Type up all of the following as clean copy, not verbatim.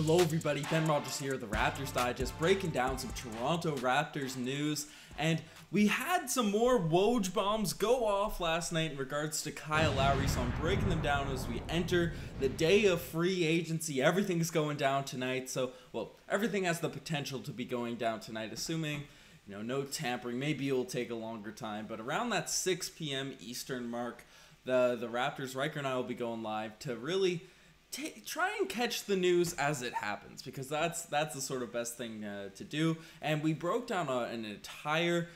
Hello everybody, Ben Rogers here, the Raptors Digest, breaking down some Toronto Raptors news, and we had some more Woj bombs go off last night in regards to Kyle Lowry, so I'm breaking them down as we enter the day of free agency. Everything's going down tonight, so, well, everything has the potential to be going down tonight, assuming, no tampering. Maybe it'll take a longer time, but around that 6 p.m. Eastern mark, the Raptors, Riker and I will be going live to really try and catch the news as it happens, because that's the sort of best thing to do. And we broke down an entire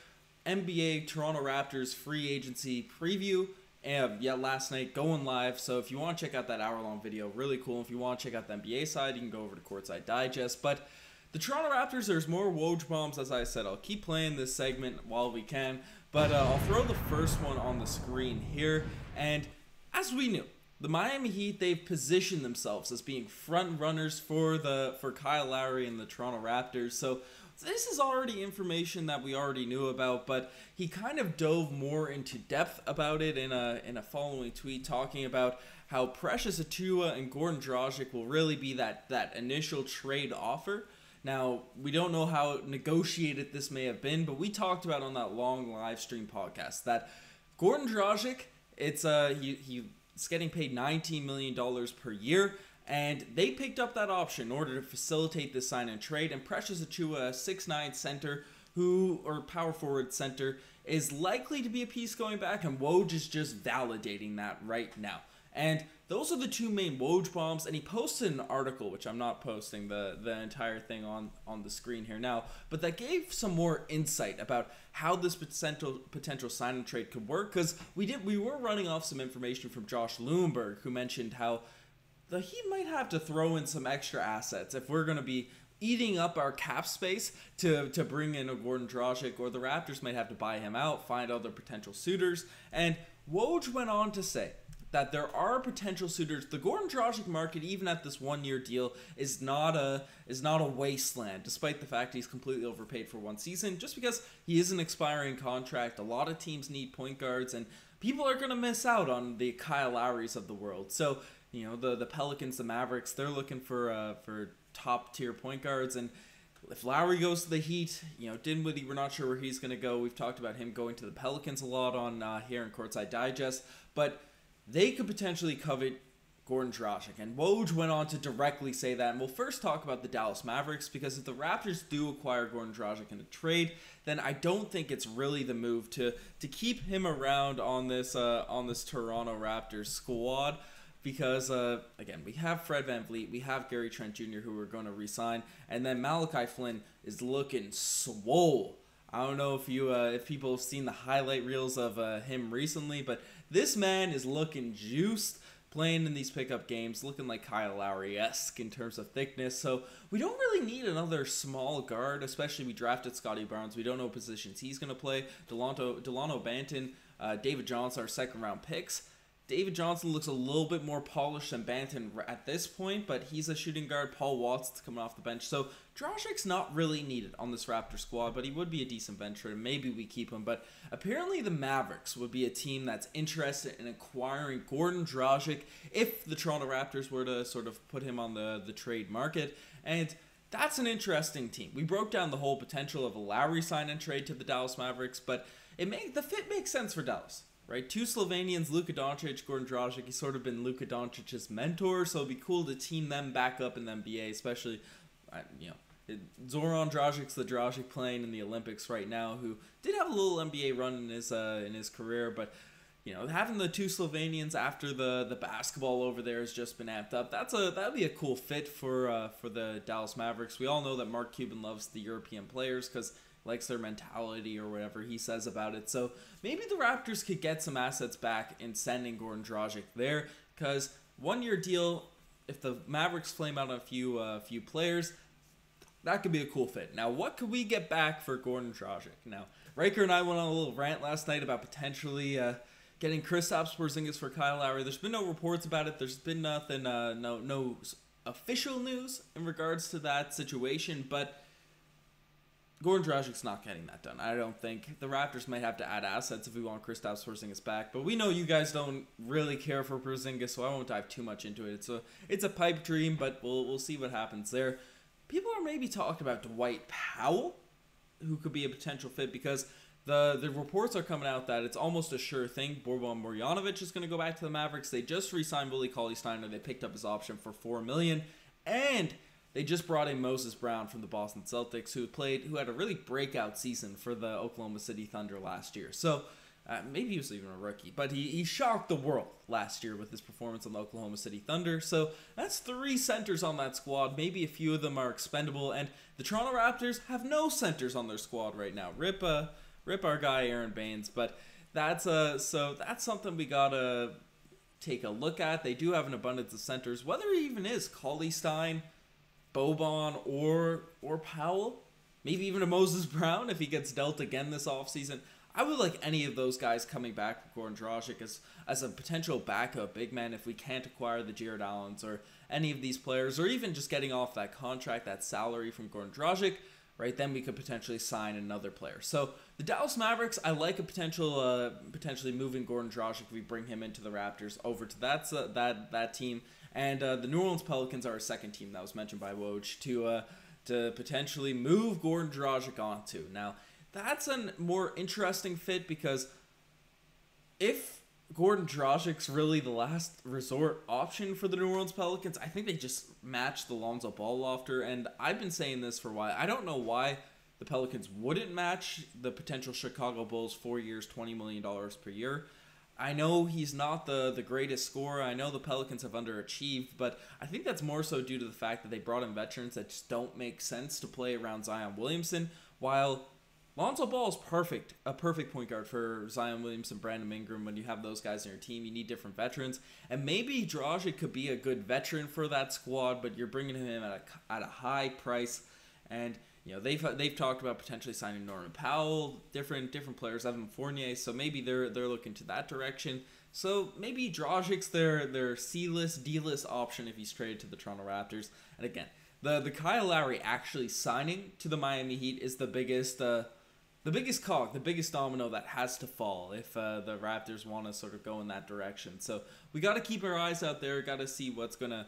NBA Toronto Raptors free agency preview last night, going live. So if you want to check out that hour-long video, really cool. If you want to check out the NBA side, you can go over to Courtside Digest. But the Toronto Raptors, there's more Woj bombs, as I said. I'll keep playing this segment while we can, but I'll throw the first one on the screen here. And as we knew, the Miami Heat, they've positioned themselves as being front runners for Kyle Lowry and the Toronto Raptors. So this is already information that we already knew about, but he kind of dove more into depth about it in a following tweet, talking about how Precious Achiuwa and Goran Dragic will really be that initial trade offer. Now, we don't know how negotiated this may have been, but we talked about on that long live stream podcast that Goran Dragic, he's getting paid $19 million per year, and they picked up that option in order to facilitate this sign and trade. And Precious Achiuwa, a 6'9" center, or power forward center, is likely to be a piece going back, and Woj is just validating that right now. And those are the two main Woj bombs, and he posted an article, which I'm not posting the entire thing on the screen here now, but that gave some more insight about how this potential sign and trade could work, because we were running off some information from Josh Lewinberg, who mentioned how the Heat might have to throw in some extra assets if we're going to be eating up our cap space to bring in a Goran Dragic, or the Raptors might have to buy him out, find other potential suitors. And Woj went on to say that there are potential suitors. The Goran Dragic market, even at this one-year deal, is not a wasteland, despite the fact he's completely overpaid for one season, just because he is an expiring contract. A lot of teams need point guards, and people are going to miss out on the Kyle Lowrys of the world. So, the Pelicans, the Mavericks, they're looking for top-tier point guards, and if Lowry goes to the Heat, Dinwiddie, we're not sure where he's going to go. We've talked about him going to the Pelicans a lot on here in Courtside Digest, but they could potentially covet Goran Dragic, and Woj went on to directly say that. And we'll first talk about the Dallas Mavericks, because if the Raptors do acquire Goran Dragic in a trade, then I don't think it's really the move to keep him around on this Toronto Raptors squad, because again, we have Fred VanVleet, we have Gary Trent Jr., who we're going to re-sign, and then Malachi Flynn is looking swole. I don't know if people have seen the highlight reels of him recently, but this man is looking juiced, playing in these pickup games, looking like Kyle Lowry-esque in terms of thickness. So we don't really need another small guard, especially we drafted Scotty Barnes. We don't know positions he's going to play. Delano Banton, David Johnson, our second-round picks. David Johnson looks a little bit more polished than Banton at this point, but he's a shooting guard. Paul Watson's coming off the bench. So Dragic's not really needed on this Raptor squad, but he would be a decent venture, and maybe we keep him. But apparently the Mavericks would be a team that's interested in acquiring Goran Dragic if the Toronto Raptors were to sort of put him on the trade market. And that's an interesting team. We broke down the whole potential of a Lowry sign and trade to the Dallas Mavericks, but the fit makes sense for Dallas. Right, two Slovenians, Luka Doncic, Goran Dragic. He's sort of been Luka Doncic's mentor, so it'd be cool to team them back up in the NBA, especially, Zoran Dragic's the Dragic playing in the Olympics right now, who did have a little NBA run in his career, but having the two Slovenians after the basketball over there has just been amped up. That'd be a cool fit for the Dallas Mavericks. We all know that Mark Cuban loves the European players because likes their mentality or whatever he says about it. So maybe the Raptors could get some assets back in sending Goran Dragic there, because one-year deal, if the Mavericks flame out a few players, that could be a cool fit. Now, what could we get back for Goran Dragic? Now, Riker and I went on a little rant last night about potentially getting Kristaps Porzingis for Kyle Lowry. There's been no reports about it. There's been nothing, no official news in regards to that situation, but Goran Dragic's not getting that done. I don't think. The Raptors might have to add assets if we want Kristaps Porzingis back, but we know you guys don't really care for Porzingis, so I won't dive too much into it. It's a pipe dream, but we'll see what happens there. People are maybe talking about Dwight Powell, who could be a potential fit, because the reports are coming out that it's almost a sure thing. Boban Marjanovic is going to go back to the Mavericks. They just re-signed Willie Cauley-Steiner. They picked up his option for $4 million, and they just brought in Moses Brown from the Boston Celtics, who had a really breakout season for the Oklahoma City Thunder last year. So maybe he was even a rookie, but he shocked the world last year with his performance on the Oklahoma City Thunder. So that's 3 centers on that squad. Maybe a few of them are expendable, and the Toronto Raptors have no centers on their squad right now. Rip our guy Aaron Baines, but that's something we gotta take a look at. They do have an abundance of centers, whether he even is Cauley-Stein, Boban, or Powell, maybe even a Moses Brown if he gets dealt again this offseason. I would like any of those guys coming back for Goran Dragic as a potential backup big man if we can't acquire the Jared Allens or any of these players, or even just getting off that contract, that salary from Goran Dragic. Right, then we could potentially sign another player. So the Dallas Mavericks, I like a potentially moving Goran Dragic if we bring him into the Raptors over to that team. And the New Orleans Pelicans are a second team that was mentioned by Woj to potentially move Goran Dragic onto. Now that's a more interesting fit, because if Goran Dragic's really the last resort option for the New Orleans Pelicans, I think they just match the Lonzo Ball offer, and I've been saying this for a while. I don't know why the Pelicans wouldn't match the potential Chicago Bulls 4 years, $20 million per year. I know he's not the greatest scorer. I know the Pelicans have underachieved, but I think that's more so due to the fact that they brought in veterans that just don't make sense to play around Zion Williamson, while Lonzo Ball is a perfect point guard for Zion Williamson, Brandon Ingram. When you have those guys on your team, you need different veterans. And maybe Dragic could be a good veteran for that squad, but you're bringing him in at a high price. And they've talked about potentially signing Norman Powell, different players, Evan Fournier. So maybe they're looking to that direction. So maybe Dragic's their C-list, D-list option if he's traded to the Toronto Raptors. And again, the Kyle Lowry actually signing to the Miami Heat is the biggest cog, the biggest domino that has to fall if the Raptors want to sort of go in that direction. So we got to keep our eyes out there, got to see what's going to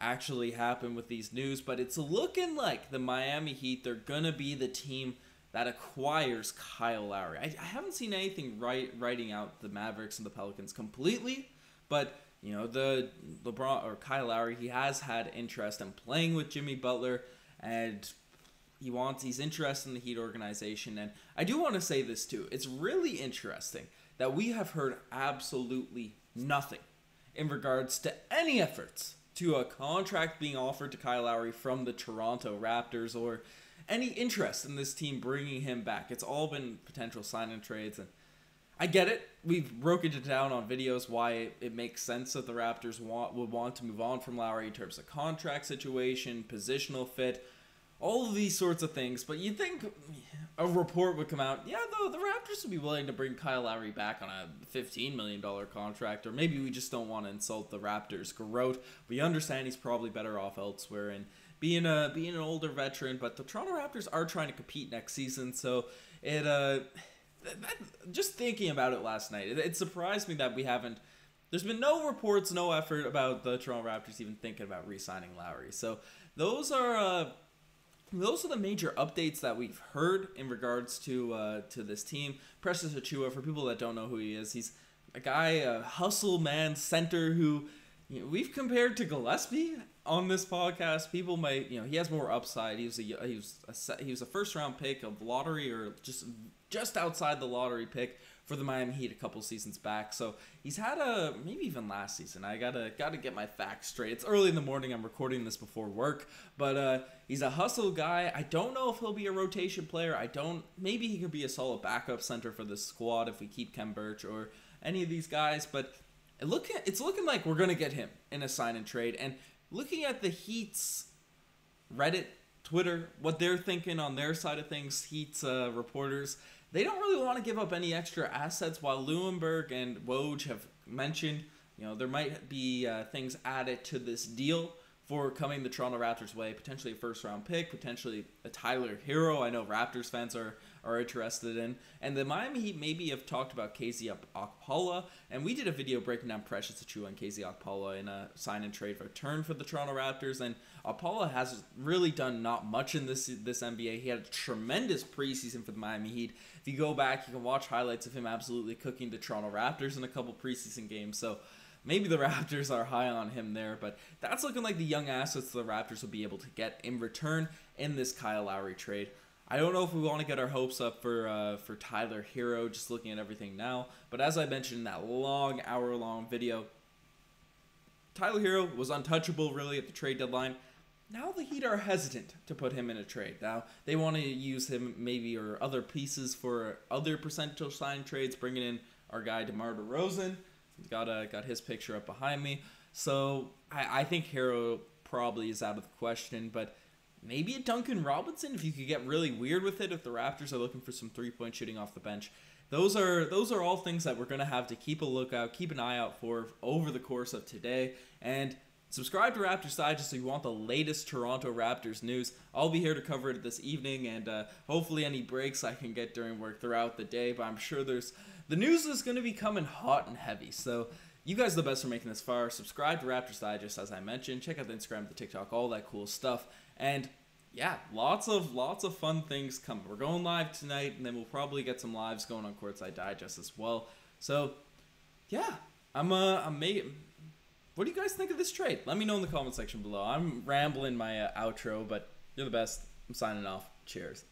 actually happen with these news. But it's looking like the Miami Heat, they're going to be the team that acquires Kyle Lowry. I haven't seen anything writing out the Mavericks and the Pelicans completely, but the LeBron or Kyle Lowry, he has had interest in playing with Jimmy Butler, and he's interested in the Heat organization. And I do want to say this too. It's really interesting that we have heard absolutely nothing in regards to any efforts to a contract being offered to Kyle Lowry from the Toronto Raptors, or any interest in this team bringing him back. It's all been potential sign-in trades, and I get it. We've broken it down on videos why it makes sense that the Raptors would want to move on from Lowry in terms of contract situation, positional fit, all of these sorts of things. But you'd think a report would come out, though the Raptors would be willing to bring Kyle Lowry back on a $15 million contract, or maybe we just don't want to insult the Raptors' growth. We understand he's probably better off elsewhere and being an older veteran, but the Toronto Raptors are trying to compete next season, so just thinking about it last night, it surprised me that there's been no reports, no effort about the Toronto Raptors even thinking about re-signing Lowry. So those are the major updates that we've heard in regards to this team. Precious Achiuwa, for people that don't know who he is, he's a hustle man center who we've compared to Gillespie on this podcast. People might, he has more upside. He was a first round pick of lottery, or just outside the lottery pick for the Miami Heat a couple seasons back. So he's had maybe even last season. I gotta get my facts straight. It's early in the morning. I'm recording this before work, but he's a hustle guy. I don't know if he'll be a rotation player. Maybe he could be a solid backup center for this squad if we keep Kem Birch or any of these guys, but it's looking like we're gonna get him in a sign and trade. And looking at the Heat's Reddit, Twitter, what they're thinking on their side of things, Heat's reporters, they don't really want to give up any extra assets, while Lewinberg and Woj have mentioned, there might be things added to this deal for coming the Toronto Raptors' way. Potentially a first-round pick, potentially a Tyler Hero. I know Raptors fans are interested in. And the Miami Heat maybe have talked about KZ Okpala, and we did a video breaking down Precious Achiuwa and KZ Okpala in a sign-and-trade return for the Toronto Raptors, and Okpala has really done not much in this NBA. He had a tremendous preseason for the Miami Heat. If you go back, you can watch highlights of him absolutely cooking the Toronto Raptors in a couple preseason games, so maybe the Raptors are high on him there, but that's looking like the young assets the Raptors will be able to get in return in this Kyle Lowry trade. I don't know if we want to get our hopes up for Tyler Hero, just looking at everything now. But as I mentioned in that long, hour-long video, Tyler Hero was untouchable, really, at the trade deadline. Now the Heat are hesitant to put him in a trade. Now, they want to use him maybe or other pieces for other percentage sign trades, bringing in our guy DeMar DeRozan. Got his picture up behind me. So I think Hero probably is out of the question, but maybe a Duncan Robinson if you could get really weird with it, if the Raptors are looking for some three-point shooting off the bench. Those are all things that we're going to have to keep an eye out for over the course of today. And subscribe to Raptors Digest if you want the latest Toronto Raptors news. I'll be here to cover it this evening, and hopefully any breaks I can get during work throughout the day, but I'm sure the news is going to be coming hot and heavy. So you guys are the best for making this far. Subscribe to Raptors Digest, as I mentioned. Check out the Instagram, the TikTok, all that cool stuff. And yeah, lots of fun things coming. We're going live tonight, and then we'll probably get some lives going on Courtside Digest as well. So yeah, what do you guys think of this trade? Let me know in the comment section below. I'm rambling my outro, but you're the best. I'm signing off. Cheers.